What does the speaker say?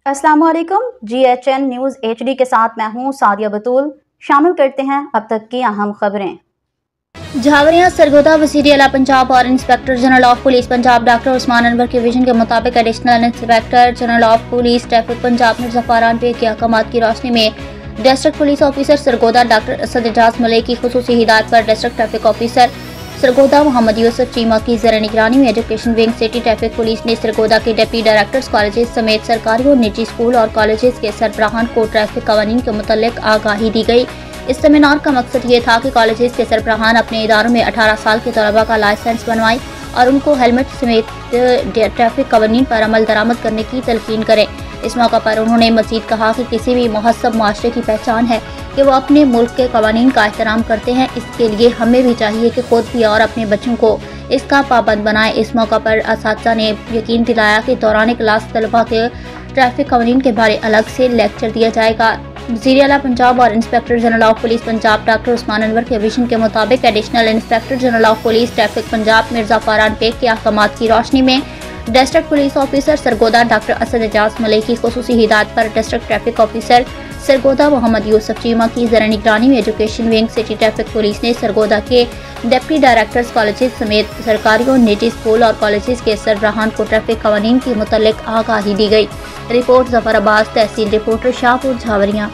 अस्सलाम वालेकुम। GHN news HD के साथ मैं हूँ सादिया बतूल। शामिल करते हैं अब तक की अहम खबरें। झावरिया सरगोदा वज़ीर आला पंजाब और inspector general of police Punjab doctor Usman Anwar के विजन के मुताबिक additional inspector general of police traffic Punjab Mirza Faran पे के अहकामात की रोशनी में district police officer Sargodha doctor Asad Ejaz Malik की खुसूसी हिदायत पर district traffic officer Sargodha Mohammad Yusuf Cheema की ज़र निगरानी में education wing city traffic police ने सरगोदा के डिप्टी डायरेक्टर्स कॉलेजेस समेत सरकारी और निजी स्कूल और कॉलेजेस के सरबराहान को ट्रैफिक कवानीन के मुतल्लिक आगाही दी गई। इस सेमिनार का मकसद ये था कि कॉलेजेस के सरबराहान अपने इदारों में 18 साल के तलबा का लाइसेंस बनवाएं और उनको हेलमेट समेत ट्रैफिक कवानीन पर अमल दरामद करने की तलकीन करें। इस मौका पर उन्होंने मजीद कहा कि किसी भी महज़ब माशरे की पहचान है कि वो अपने मुल्क के कवानीन का एहतराम करते हैं। इसके लिए हमें भी चाहिए कि खुद भी और अपने बच्चों को इसका पाबंद बनाएं। इस मौका पर असातिज़ा ने यकीन दिलाया कि दौरान क्लास तलबा के ट्रैफिक कवानीन के बारे अलग से लेक्चर दिया जाएगा। वज़ीर आला पंजाब और inspector general of police Punjab doctor Usman Anwar के विजन के मुताबिक additional inspector general of police traffic Punjab Mirza Faran पेक के अहकामात की रोशनी में district police officer Sargodha doctor Asad Ejaz Malik की खुसूसी हिदायत पर district traffic officer Sargodha Mohammad Yusuf Cheema की ज़र निगरानी में education wing city traffic police ने सरगोदा के डिप्टी डायरेक्टर्स कॉलेजेस समेत सरकारी और निजी स्कूल और कॉलेजेस के सरबराहान को ट्रैफिक कवानीन के मुतल्लिक आगाही दी गई। रिपोर्ट जफर अब्बास, तहसील रिपोर्टर शाहपुर झावरिया।